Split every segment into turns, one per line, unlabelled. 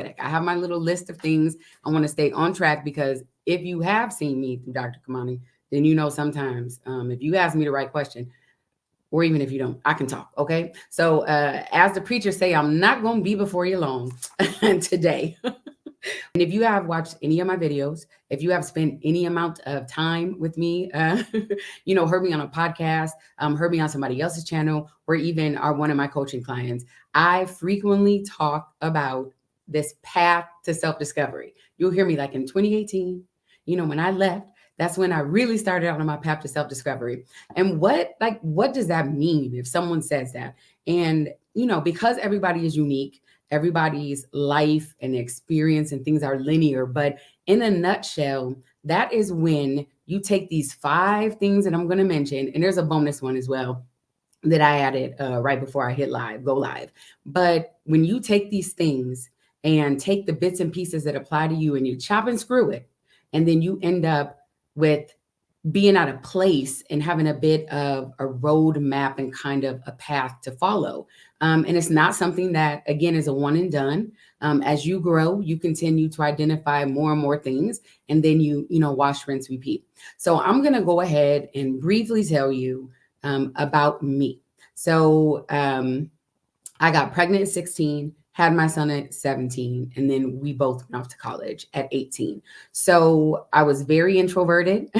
I have my little list of things I want to stay on track, because if you have seen me through Dr. Kamani, then you know sometimes if you ask me the right question, or even if you don't, I can talk. Okay. So, as the preacher say, I'm not going to be before you long today. And if you have watched any of my videos, if you have spent any amount of time with me, heard me on a podcast, heard me on somebody else's channel, or even are one of my coaching clients, I frequently talk about this path to self-discovery. You'll hear me like in 2018, when I left, that's when I really started out on my path to self-discovery. And what does that mean if someone says that? And, because everybody is unique, everybody's life and experience and things are linear, but in a nutshell, that is when you take these 5 things that I'm going to mention, and there's a bonus one as well that I added right before I go live. But when you take these things and take the bits and pieces that apply to you and you chop and screw it, and then you end up with being out of place and having a bit of a roadmap and kind of a path to follow. And it's not something that, again, is a one and done. As you grow, you continue to identify more and more things, and then wash, rinse, repeat. So I'm going to go ahead and briefly tell you about me. So I got pregnant at 16, had my son at 17, and then we both went off to college at 18. So I was very introverted.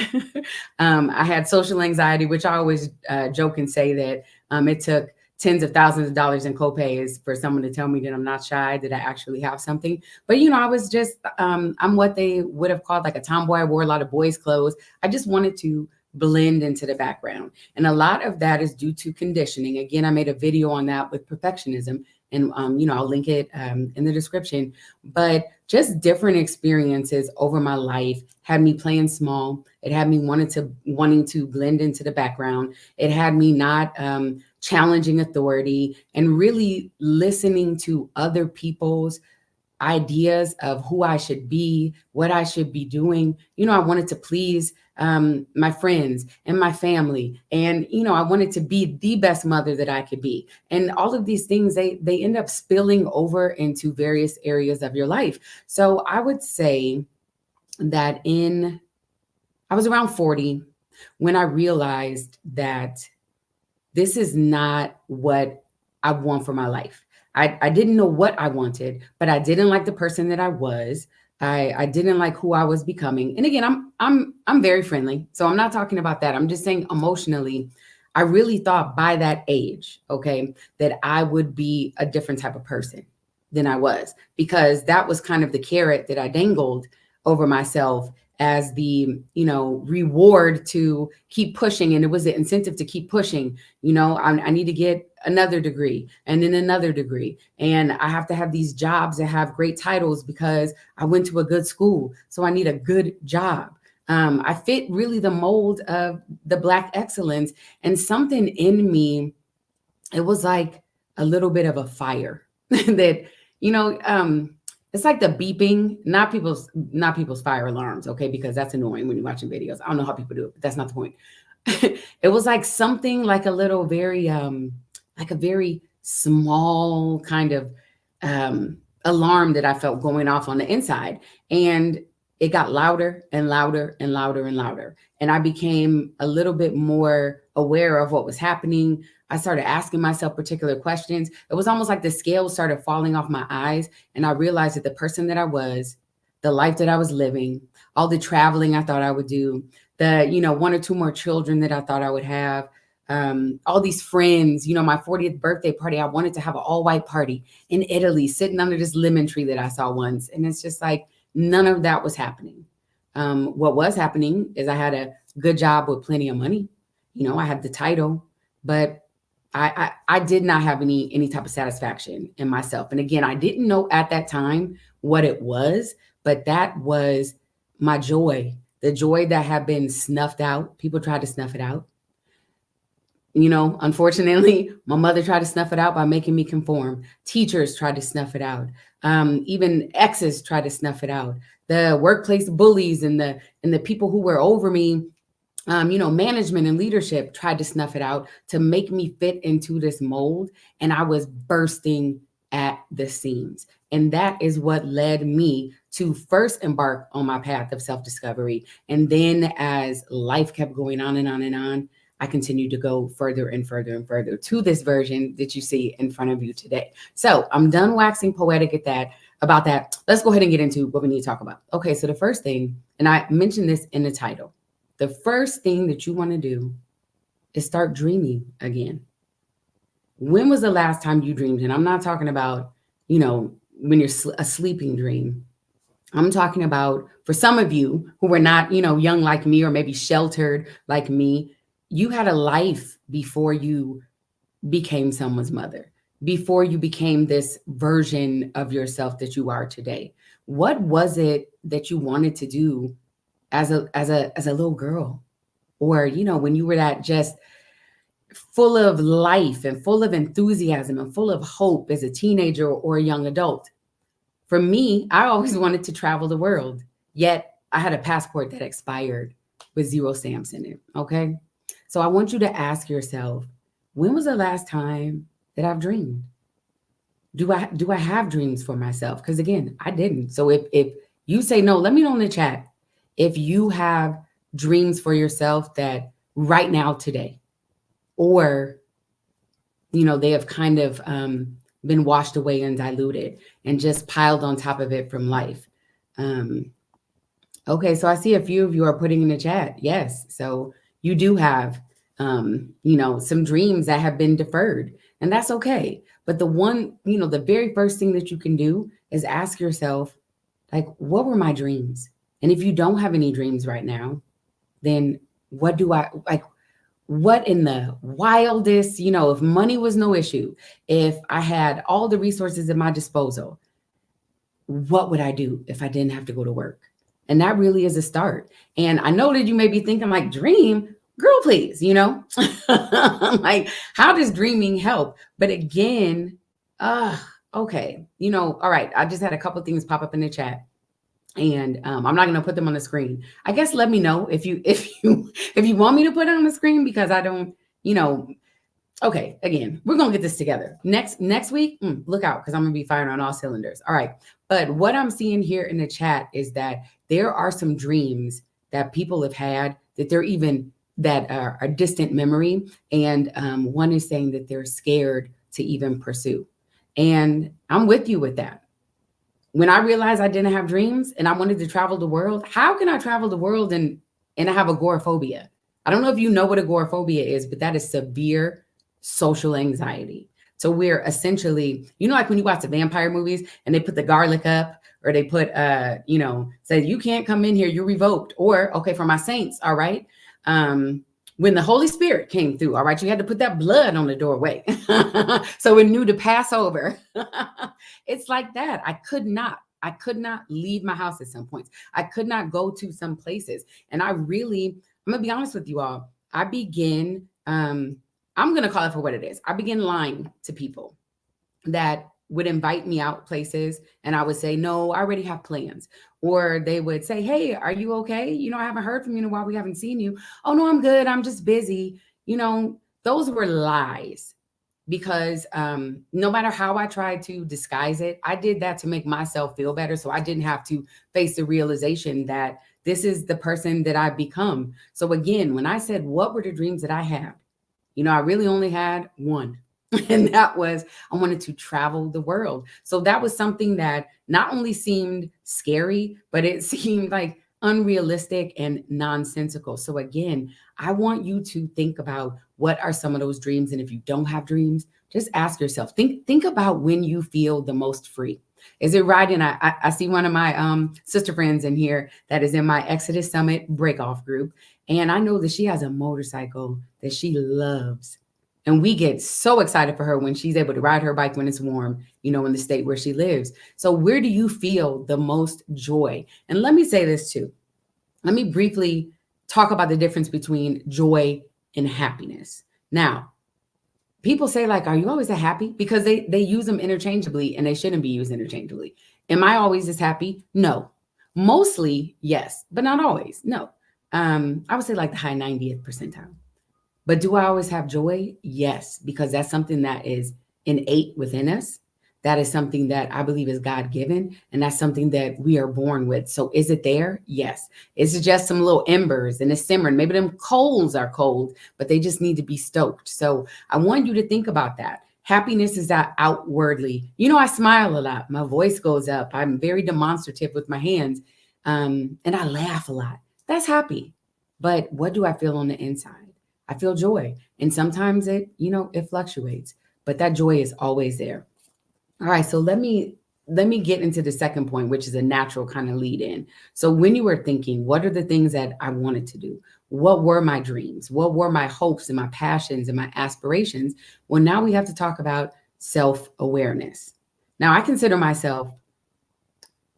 I had social anxiety, which I always joke and say that it took tens of thousands of dollars in copays for someone to tell me that I'm not shy, that I actually have something. But, I was just, I'm what they would have called like a tomboy. I wore a lot of boys' clothes. I just wanted to blend into the background. And a lot of that is due to conditioning. Again, I made a video on that with perfectionism, and I'll link it in the description. But just different experiences over my life had me playing small. It had me wanting to blend into the background. It had me not challenging authority and really listening to other people's ideas of who I should be, what I should be doing. I wanted to please my friends and my family. And, I wanted to be the best mother that I could be. And all of these things, they end up spilling over into various areas of your life. So I would say that I was around 40 when I realized that this is not what I want for my life. I didn't know what I wanted, but I didn't like the person that I was. I didn't like who I was becoming. And again, I'm very friendly, so I'm not talking about that. I'm just saying emotionally, I really thought by that age, okay, that I would be a different type of person than I was, because that was kind of the carrot that I dangled over myself as the reward to keep pushing, and it was the incentive to keep pushing. I need to get another degree and then another degree, and I have to have these jobs that have great titles because I went to a good school, so I need a good job. I fit really the mold of the Black excellence, and something in me, it was like a little bit of a fire that it's like the beeping, not people's fire alarms, okay? Because that's annoying when you're watching videos. I don't know how people do it, but that's not the point. It was like something like a little like a very small kind of alarm that I felt going off on the inside. And it got louder and louder and louder and louder. And I became a little bit more aware of what was happening. I started asking myself particular questions. It was almost like the scales started falling off my eyes. And I realized that the person that I was, the life that I was living, all the traveling I thought I would do, the, 1 or 2 more children that I thought I would have, all these friends, my 40th birthday party, I wanted to have an all white party in Italy, sitting under this lemon tree that I saw once. And it's just like, none of that was happening. What was happening is I had a good job with plenty of money. I had the title, but I did not have any type of satisfaction in myself. And again, I didn't know at that time what it was, but that was my joy, the joy that had been snuffed out. People tried to snuff it out. Unfortunately, my mother tried to snuff it out by making me conform. Teachers tried to snuff it out. Even exes tried to snuff it out. The workplace bullies and the people who were over me, management and leadership tried to snuff it out to make me fit into this mold. And I was bursting at the seams. And that is what led me to first embark on my path of self discovery. And then as life kept going on and on and on, I continued to go further and further and further to this version that you see in front of you today. So I'm done waxing poetic at that about that. Let's go ahead and get into what we need to talk about. Okay, so the first thing, and I mentioned this in the title, the first thing that you want to do is start dreaming again. When was the last time you dreamed? And I'm not talking about, when you're a sleeping dream. I'm talking about for some of you who were not, young like me or maybe sheltered like me, you had a life before you became someone's mother, before you became this version of yourself that you are today. What was it that you wanted to do as a little girl? Or, when you were that just full of life and full of enthusiasm and full of hope as a teenager or a young adult. For me, I always wanted to travel the world, yet I had a passport that expired with zero stamps in it. Okay. So I want you to ask yourself, when was the last time that I've dreamed? Do I have dreams for myself? Because again, I didn't. So if you say no, let me know in the chat if you have dreams for yourself that right now today, or they have kind of been washed away and diluted and just piled on top of it from life. Um, okay, so I see a few of you are putting in the chat. Yes, so you do have, some dreams that have been deferred, and that's okay. But the very first thing that you can do is ask yourself, like, what were my dreams? And if you don't have any dreams right now, then what do I like? What in the wildest, if money was no issue, if I had all the resources at my disposal, what would I do if I didn't have to go to work? And that really is a start. And I know that you may be thinking, like, dream, girl, please, like, how does dreaming help? But again, okay, all right. I just had a couple things pop up in the chat, and I'm not going to put them on the screen. I guess let me know if you want me to put it on the screen, because I don't, okay, again, we're going to get this together. Next week, look out, because I'm going to be firing on all cylinders. All right. But what I'm seeing here in the chat is that there are some dreams that people have had that are a distant memory. And one is saying that they're scared to even pursue. And I'm with you with that. When I realized I didn't have dreams and I wanted to travel the world, how can I travel the world and I have agoraphobia? I don't know if you know what agoraphobia is, but that is severe social anxiety. So we're essentially, like when you watch the vampire movies and they put the garlic up, or they put, say you can't come in here, you're revoked. Or, okay, for my saints, all right, when the Holy Spirit came through, all right, you had to put that blood on the doorway. So it knew to pass over. It's like that. I could not leave my house at some points. I could not go to some places. And I'm going to be honest with you all. I begin, I'm going to call it for what it is. I begin lying to people that would invite me out places, and I would say, no, I already have plans. Or they would say, hey, are you okay? I haven't heard from you in a while. We haven't seen you. Oh, no, I'm good. I'm just busy. Those were lies, because no matter how I tried to disguise it, I did that to make myself feel better. So I didn't have to face the realization that this is the person that I've become. So again, when I said, what were the dreams that I had? I really only had one. And that was, I wanted to travel the world. So that was something that not only seemed scary, but it seemed like unrealistic and nonsensical. So again, I want you to think about what are some of those dreams. And if you don't have dreams, just ask yourself, think about when you feel the most free. Is it riding? I see one of my sister friends in here that is in my Exodus Summit breakoff group. And I know that she has a motorcycle that she loves. And we get so excited for her when she's able to ride her bike when it's warm, in the state where she lives. So where do you feel the most joy? And let me say this too. Let me briefly talk about the difference between joy and happiness. Now, people say, like, are you always happy? Because they use them interchangeably, and they shouldn't be used interchangeably. Am I always as happy? No. Mostly, yes, but not always. No. I would say like the high 90th percentile. But do I always have joy? Yes, because that's something that is innate within us. That is something that I believe is God given, and that's something that we are born with. So is it there? Yes. Is it just some little embers and it's simmering? Maybe them coals are cold, but they just need to be stoked. So I want you to think about that. Happiness is that outwardly. I smile a lot. My voice goes up. I'm very demonstrative with my hands, and I laugh a lot. That's happy. But what do I feel on the inside? I feel joy, and sometimes it fluctuates, but that joy is always there. All right, so let me get into the second point, which is a natural kind of lead in. So when you were thinking, what are the things that I wanted to do? What were my dreams? What were my hopes and my passions and my aspirations? Well, now we have to talk about self-awareness. Now, I consider myself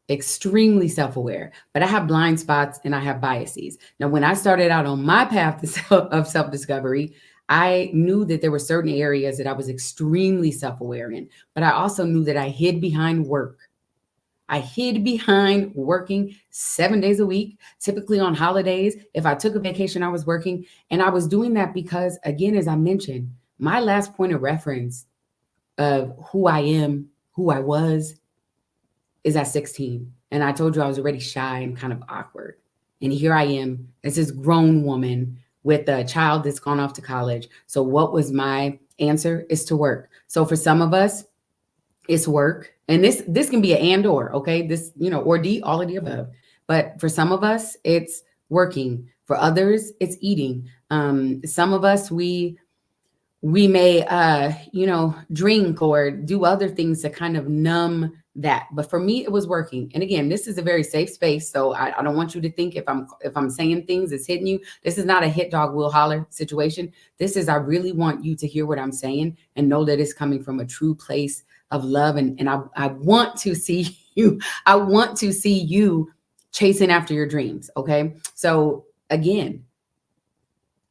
extremely self-aware, but I have blind spots and I have biases. Now, when I started out on my path of self-discovery, I knew that there were certain areas that I was extremely self-aware in, but I also knew that I hid behind work. I hid behind working 7 days a week, typically on holidays. If I took a vacation, I was working. And I was doing that because, again, as I mentioned, my last point of reference of who I am, who I was, is at 16. And I told you I was already shy and kind of awkward. And here I am as this grown woman with a child that's gone off to college. So what was my answer? Is to work. So for some of us, it's work. And this can be an and or, okay? This, or D, all of the above. But for some of us, it's working. For others, it's eating. Some of us, we may drink or do other things to kind of numb that, but for me it was working. And again, this is a very safe space, so I don't want you to think if I'm saying things it's hitting you. This is not a hit dog will holler situation. This is, I really want you to hear what I'm saying and know that it's coming from a true place of love, and I want to see you. I want to see you chasing after your dreams. Okay, so again,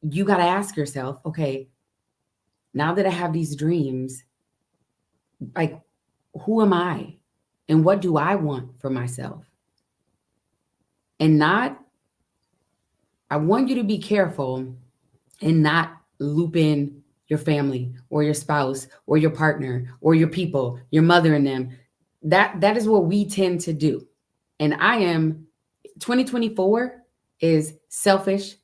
you got to ask yourself, okay, now that I have these dreams, like, who am I? And what do I want for myself? And not, I want you to be careful and not loop in your family or your spouse or your partner or your people, your mother and them. That is what we tend to do. And 2024 is selfish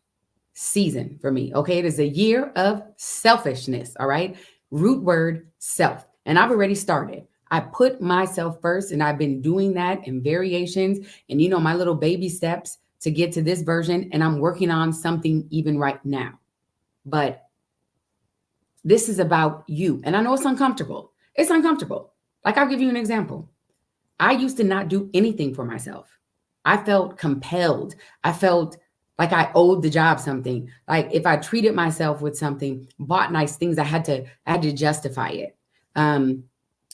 season for me. Okay. It is a year of selfishness. All right. Root word self. And I've already started. I put myself first, and I've been doing that in variations and, my little baby steps to get to this version. And I'm working on something even right now. But this is about you. And I know it's uncomfortable. It's uncomfortable. Like, I'll give you an example. I used to not do anything for myself. I felt compelled. I felt like I owed the job something. Like, if I treated myself with something, bought nice things, I had to justify it.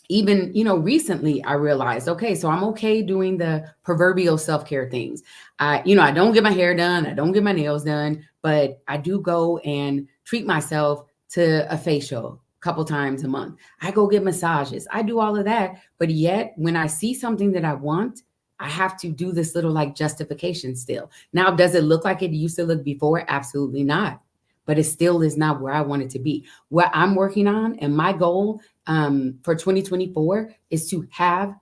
Even, recently I realized, okay, so I'm okay doing the proverbial self-care things. I don't get my hair done. I don't get my nails done, but I do go and treat myself to a facial a couple times a month. I go get massages. I do all of that. But yet when I see something that I want, I have to do this little like justification still. Now, does it look like it used to look before? Absolutely not. But it still is not where I want it to be. What I'm working on, and my goal for 2024 is to have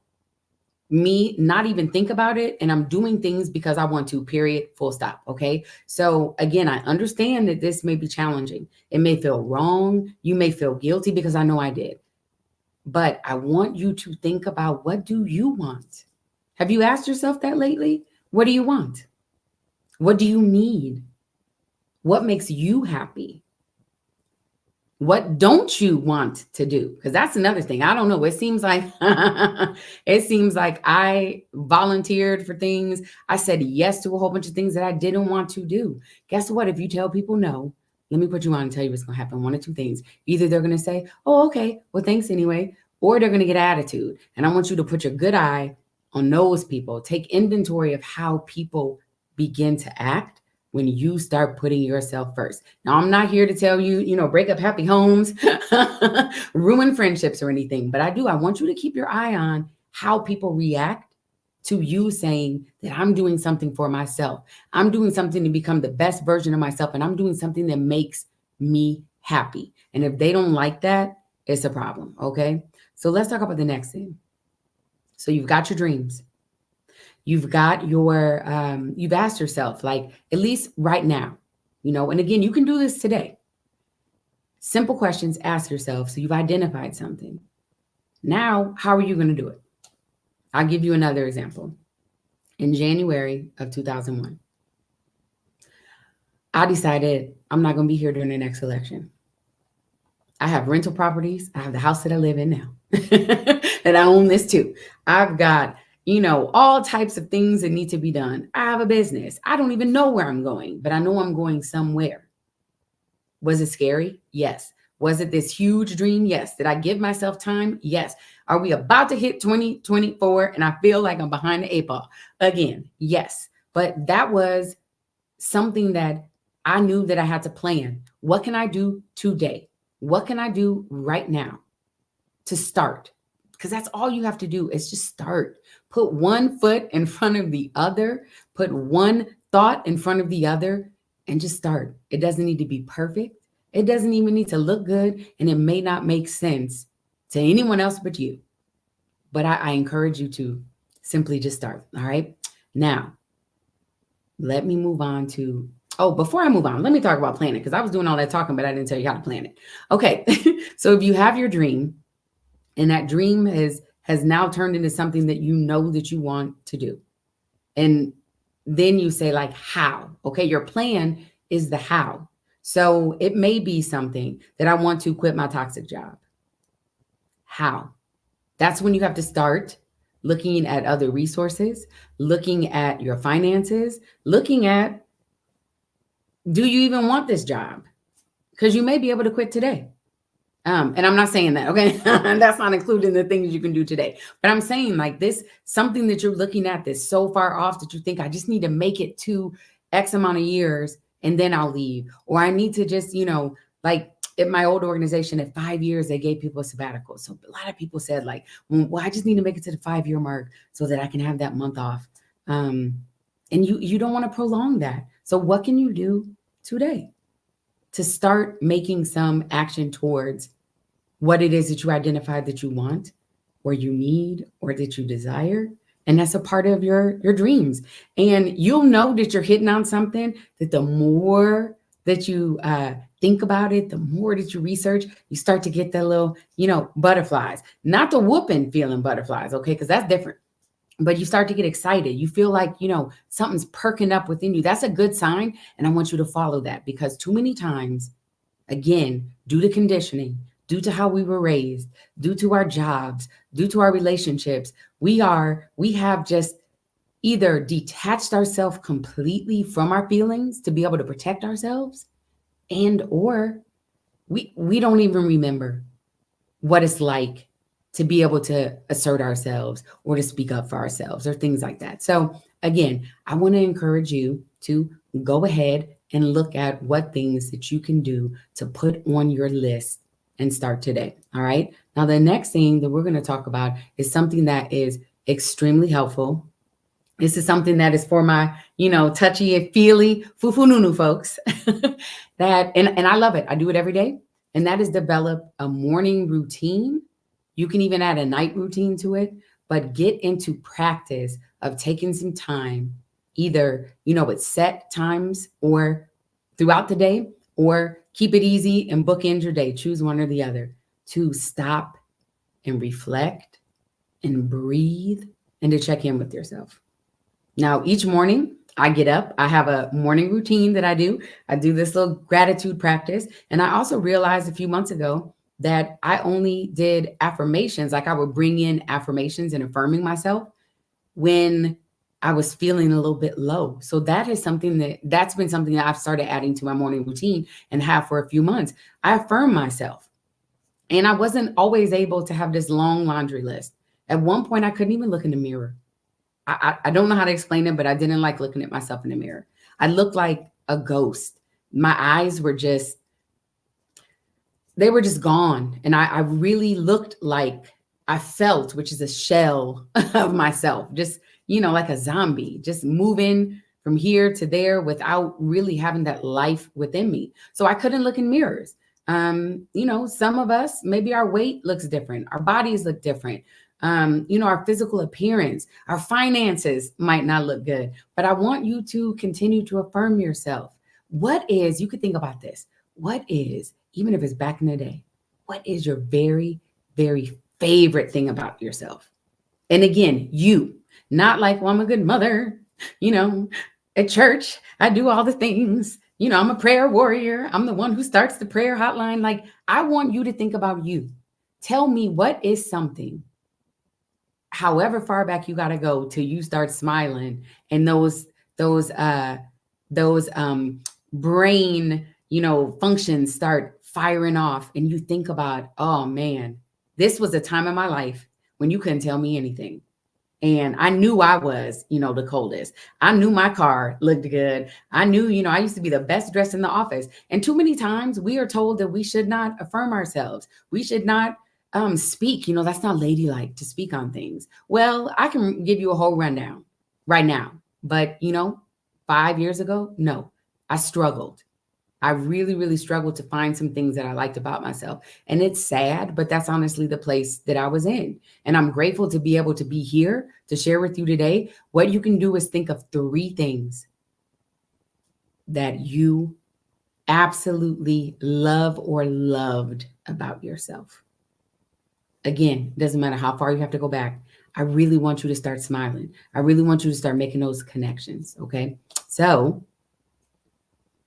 me not even think about it. And I'm doing things because I want to, period, full stop. Okay. So again, I understand that this may be challenging. It may feel wrong. You may feel guilty, because I know I did. But I want you to think about, what do you want? Have you asked yourself that lately? What do you want? What do you need? What makes you happy? What don't you want to do? Because that's another thing. I don't know. It seems like I volunteered for things. I said yes to a whole bunch of things that I didn't want to do. Guess what? If you tell people no, let me put you on and tell you what's going to happen. One of two things. Either they're going to say, oh, okay, well, thanks anyway. Or they're going to get attitude. And I want you to put your good eye on those people. Take inventory of how people begin to act when you start putting yourself first. Now, I'm not here to tell you, break up happy homes, ruin friendships or anything, but I want you to keep your eye on how people react to you saying that I'm doing something for myself. I'm doing something to become the best version of myself, and I'm doing something that makes me happy. And if they don't like that, it's a problem, okay? So let's talk about the next thing. So you've got your dreams. You've got your, you've asked yourself, like, at least right now, and again, you can do this today. Simple questions, ask yourself. So you've identified something. Now, how are you going to do it? I'll give you another example. In January of 2001, I decided I'm not going to be here during the next election. I have rental properties. I have the house that I live in now that I own this too. I've got, all types of things that need to be done. I have a business. I don't even know where I'm going, but I know I'm going somewhere. Was it scary? Yes. Was it this huge dream? Yes. Did I give myself time? Yes. Are we about to hit 2024 and I feel like I'm behind the eight ball again? Yes. But that was something that I knew that I had to plan. What can I do today? What can I do right now to start? Because that's all you have to do is just start. Put one foot in front of the other, put one thought in front of the other, and just start. It doesn't need to be perfect. It doesn't even need to look good, and it may not make sense to anyone else but you. But I encourage you to simply just start. All right. Now, let me move on to, before I move on, let me talk about planning, because I was doing all that talking, but I didn't tell you how to plan it. Okay. So if you have your dream and that dream has now turned into something that you know that you want to do, and then you say, like, how? Okay. Your plan is the how. So it may be something that I want to quit my toxic job. How? That's when you have to start looking at other resources, looking at your finances, looking at, do you even want this job? Because you may be able to quit today. And I'm not saying that, okay? That's not including the things you can do today. But I'm saying, like, this, something that you're looking at that's so far off that you think, I just need to make it to X amount of years and then I'll leave. Or I need to just, like at my old organization, at 5 years, they gave people a sabbatical. So a lot of people said, like, well, I just need to make it to the 5-year mark so that I can have that month off. And you don't want to prolong that. So what can you do today to start making some action towards what it is that you identified that you want or you need or that you desire? And that's a part of your dreams. And you'll know that you're hitting on something, that the more that you think about it, the more that you research, you start to get that little, butterflies. Not the whooping feeling butterflies, okay? Because that's different. But you start to get excited. You feel like, something's perking up within you. That's a good sign. And I want you to follow that, because too many times, again, due to conditioning, due to how we were raised, due to our jobs, due to our relationships, we have just either detached ourselves completely from our feelings to be able to protect ourselves, and or we don't even remember what it's like to be able to assert ourselves or to speak up for ourselves or things like that. So again, I want to encourage you to go ahead and look at what things that you can do to put on your list and start today. All right. Now, the next thing that we're going to talk about is something that is extremely helpful. This is something that is for my, touchy and feely foo-foo-nunu folks that, and I love it. I do it every day. And that is develop a morning routine. You can even add a night routine to it, but get into practice of taking some time, either, with set times or throughout the day, or keep it easy and bookend your day. Choose one or the other, to stop and reflect and breathe and to check in with yourself. Now, each morning I get up, I have a morning routine that I do. I do this little gratitude practice. And I also realized a few months ago that I only did affirmations. Like, I would bring in affirmations and affirming myself when I was feeling a little bit low. So that is that's been something that I've started adding to my morning routine and have for a few months. I affirm myself. And I wasn't always able to have this long laundry list. At one point, I couldn't even look in the mirror. I don't know how to explain it, but I didn't like looking at myself in the mirror. I looked like a ghost. My eyes were just gone. And I really looked like I felt, which is a shell of myself, just, like a zombie, just moving from here to there without really having that life within me. So I couldn't look in mirrors. Some of us, maybe our weight looks different, our bodies look different. Our physical appearance, our finances might not look good, but I want you to continue to affirm yourself. You could think about this. What is, even if it's back in the day, what is your very, very favorite thing about yourself? And again, not like, well, I'm a good mother, you know, at church, I do all the things. I'm a prayer warrior. I'm the one who starts the prayer hotline. Like, I want you to think about you. Tell me, what is something, however far back you got to go till you start smiling, and those brain, functions start firing off, and you think about, oh man, this was a time in my life when you couldn't tell me anything. And I knew I was, the coldest. I knew my car looked good. I knew, I used to be the best dressed in the office. And too many times we are told that we should not affirm ourselves. We should not speak. That's not ladylike to speak on things. Well, I can give you a whole rundown right now. But, 5 years ago, no, I struggled. I really, really struggled to find some things that I liked about myself. And it's sad, but that's honestly the place that I was in. And I'm grateful to be able to be here to share with you today. What you can do is think of 3 things that you absolutely love or loved about yourself. Again, doesn't matter how far you have to go back. I really want you to start smiling. I really want you to start making those connections. Okay. So,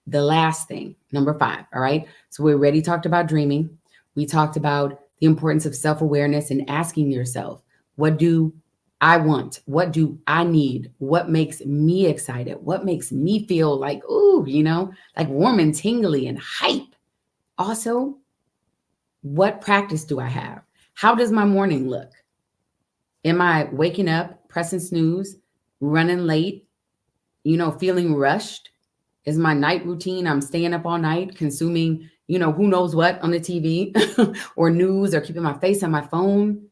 the last thing, number 5. All right. So we already talked about dreaming. We talked about the importance of self-awareness and asking yourself, what do I want? What do I need? What makes me excited? What makes me feel like, ooh, like warm and tingly and hype? Also, what practice do I have? How does my morning look? Am I waking up, pressing snooze, running late, feeling rushed? Is my night routine, I'm staying up all night consuming, who knows what on the TV or news, or keeping my face on my phone?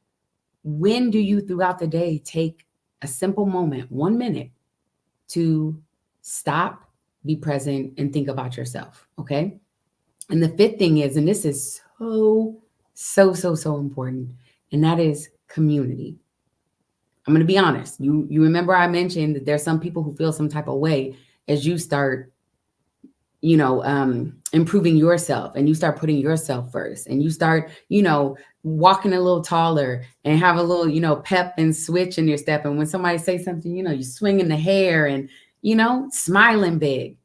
When do you throughout the day take a simple moment, 1 minute, to stop, be present, and think about yourself? Okay. And the 5th thing is, and this is so, so, so, so important, and that is community. I'm going to be honest. You remember I mentioned that there's some people who feel some type of way as you start improving yourself, and you start putting yourself first, and you start, walking a little taller and have a little, pep and switch in your step. And when somebody says something, you swing in the hair and, smiling big.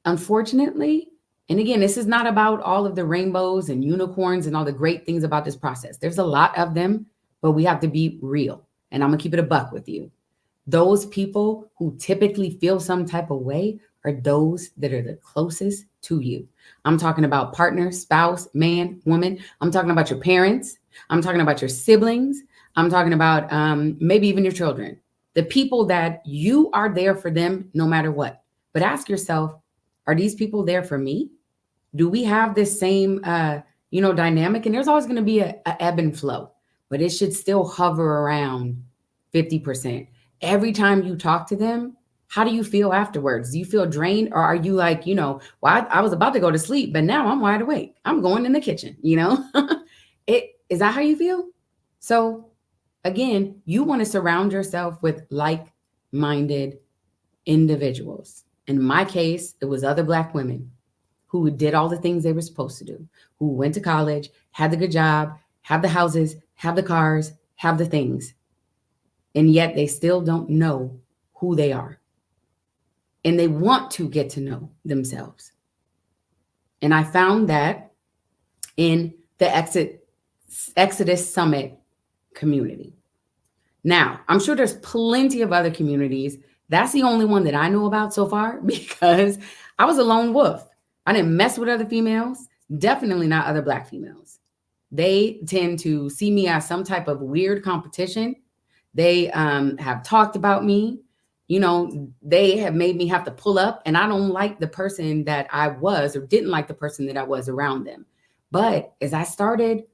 Unfortunately, and again, this is not about all of the rainbows and unicorns and all the great things about this process. There's a lot of them, but we have to be real. And I'm going to keep it a buck with you. Those people who typically feel some type of way are those that are the closest to you. I'm talking about partner, spouse, man, woman. I'm talking about your parents. I'm talking about your siblings. I'm talking about maybe even your children. The people that you are there for them no matter what. But ask yourself, are these people there for me? Do we have this same, dynamic? And there's always going to be a ebb and flow, but it should still hover around 50%. Every time you talk to them, how do you feel afterwards? Do you feel drained, or are you like, well, I was about to go to sleep, but now I'm wide awake. I'm going in the kitchen, Is that how you feel? So again, you want to surround yourself with like-minded individuals. In my case, it was other Black women who did all the things they were supposed to do, who went to college, had the good job, have the houses, have the cars, have the things. And yet they still don't know who they are. And they want to get to know themselves. And I found that in the Exodus Summit community. Now, I'm sure there's plenty of other communities. That's the only one that I know about so far, because I was a lone wolf. I didn't mess with other females, definitely not other Black females. They tend to see me as some type of weird competition. They have talked about me. They have made me have to pull up, and I don't like the person that I was, or didn't like the person that I was around them. But as I started,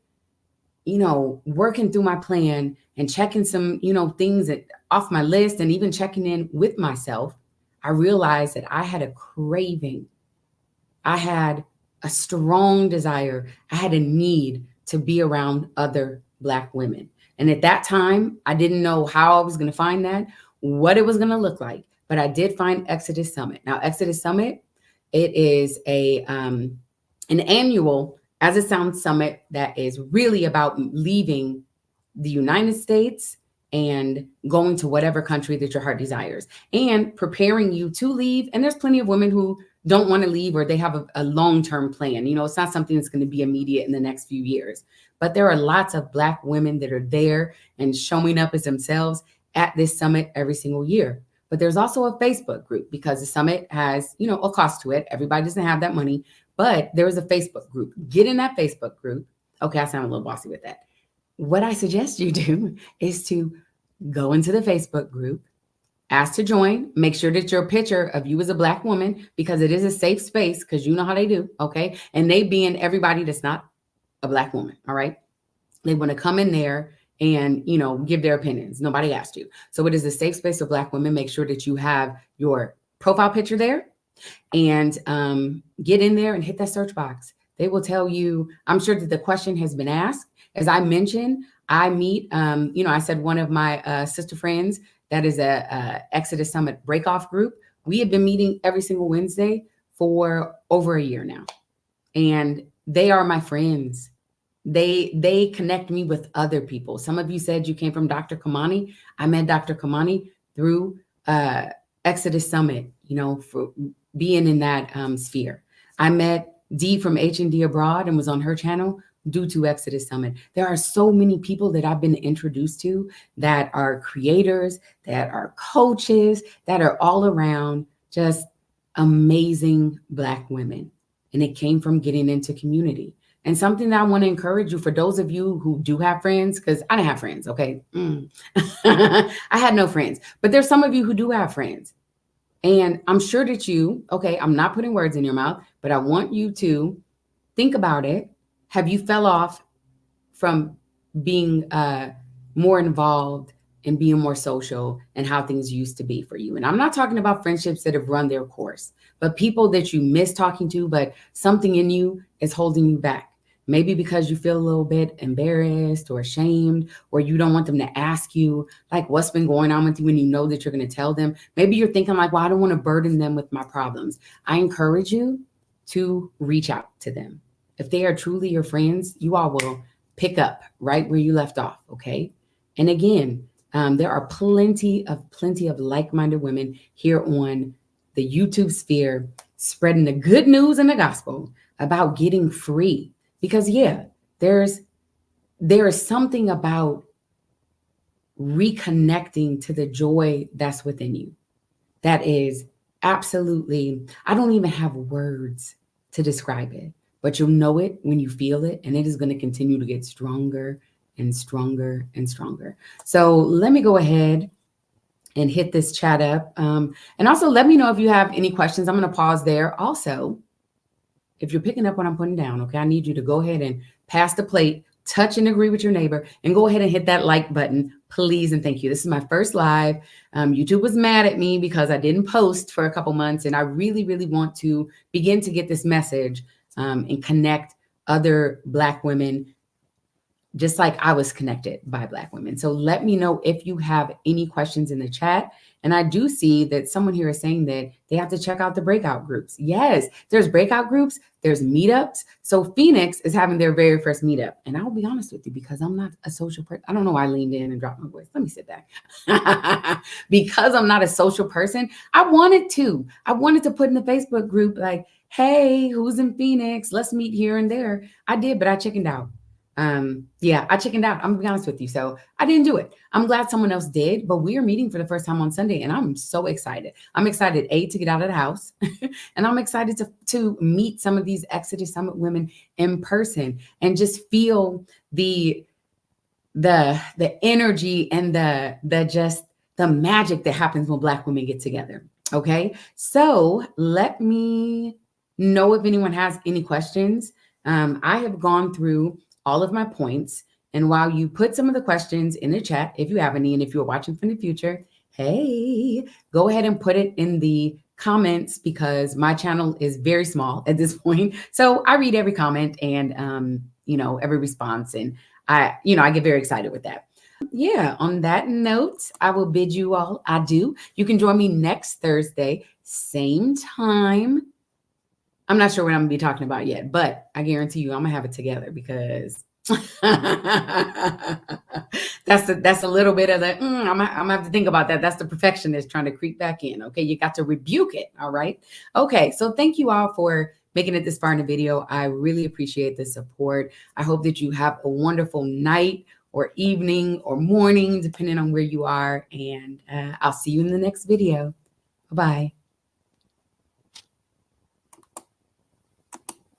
working through my plan and checking some, things off my list, and even checking in with myself, I realized that I had a craving. I had a strong desire. I had a need to be around other Black women. And at that time, I didn't know how I was going to find that, what it was going to look like. But I did find Exodus Summit. Now, Exodus Summit, it is an annual, as it sounds, summit that is really about leaving the United States and going to whatever country that your heart desires and preparing you to leave. And there's plenty of women who don't want to leave, or they have a long-term plan. You know, it's not something that's going to be immediate in the next few years. But there are lots of Black women that are there and showing up as themselves at this summit every single year. But there's also a Facebook group because the summit has, you know, a cost to it. Everybody doesn't have that money, but there is a Facebook group. Get in that Facebook group. Okay, I sound a little bossy with that. What I suggest you do is to go into the Facebook group, ask to join, make sure that your picture of you as a Black woman, because it is a safe space, because you know how they do, okay? And they being everybody that's not a Black woman, all right? They want to come in there and, you know, give their opinions. Nobody asked you. So it is a safe space for Black women. Make sure that you have your profile picture there and get in there and hit that search box. They will tell you, I'm sure that the question has been asked. As I mentioned, I meet, you know, I said one of my sister friends that is a Exodus Summit breakoff group. We have been meeting every single Wednesday for over a year now. And they are my friends. They connect me with other people. Some of you said you came from Dr. Kamani. I met Dr. Kamani through Exodus Summit, you know, for being in that sphere. I met Dee from H&D Abroad and was on her channel due to Exodus Summit. There are so many people that I've been introduced to that are creators, that are coaches, that are all around just amazing Black women. And it came from getting into community. And something that I want to encourage you, for those of you who do have friends, because I didn't have friends, okay? I had no friends. But there's some of you who do have friends. And I'm sure that you, okay, I'm not putting words in your mouth, but I want you to think about it. Have you fell off from being more involved and being more social and how things used to be for you? And I'm not talking about friendships that have run their course, but people that you miss talking to, but something in you is holding you back. Maybe because you feel a little bit embarrassed or ashamed, or you don't want them to ask you like what's been going on with you when you know that you're going to tell them. Maybe you're thinking like, well, I don't want to burden them with my problems. I encourage you to reach out to them. If they are truly your friends, you all will pick up right where you left off, okay? And again, there are plenty of like-minded women here on the YouTube sphere spreading the good news and the gospel about getting free. Because yeah, there is something about reconnecting to the joy that's within you. That is absolutely, I don't even have words to describe it, but you'll know it when you feel it, and it is going to continue to get stronger and stronger and stronger. So let me go ahead and hit this chat up. And also let me know if you have any questions. I'm going to pause there. Also, if you're picking up what I'm putting down, okay, I need you to go ahead and pass the plate, touch and agree with your neighbor, and go ahead and hit that like button, please, and thank you. This is my first live. YouTube was mad at me because I didn't post for a couple months, and I really, really want to begin to get this message and connect other Black women just like I was connected by Black women. So let me know if you have any questions in the chat. And I do see that someone here is saying that they have to check out the breakout groups. Yes, there's breakout groups, there's meetups. So Phoenix is having their very first meetup. And I'll be honest with you, because I'm not a social person. I don't know why I leaned in and dropped my voice. Let me sit back. Because I'm not a social person, I wanted to put in the Facebook group like, hey, who's in Phoenix? Let's meet here and there. I did, but I chickened out. I chickened out. I'm gonna be honest with you. So I didn't do it. I'm glad someone else did, but we are meeting for the first time on Sunday, and I'm so excited. I'm excited, to get out of the house, and I'm excited to meet some of these Exodus Summit women in person and just feel the energy and the magic that happens when Black women get together. Okay, so let me know if anyone has any questions. I have gone through all of my points. And while you put some of the questions in the chat, if you have any, and if you're watching from the future, hey, go ahead and put it in the comments because my channel is very small at this point. So I read every comment and, every response. And I get very excited with that. Yeah, on that note, I will bid you all adieu. You can join me next Thursday, same time. I'm not sure what I'm gonna be talking about yet, but I guarantee you I'm gonna have it together because that's a little bit of the I'm gonna have to think about that. That's the perfectionist trying to creep back in. Okay, you got to rebuke it. All right. Okay, so thank you all for making it this far in the video. I really appreciate the support. I hope that you have a wonderful night or evening or morning, depending on where you are. And I'll see you in the next video. Bye-bye.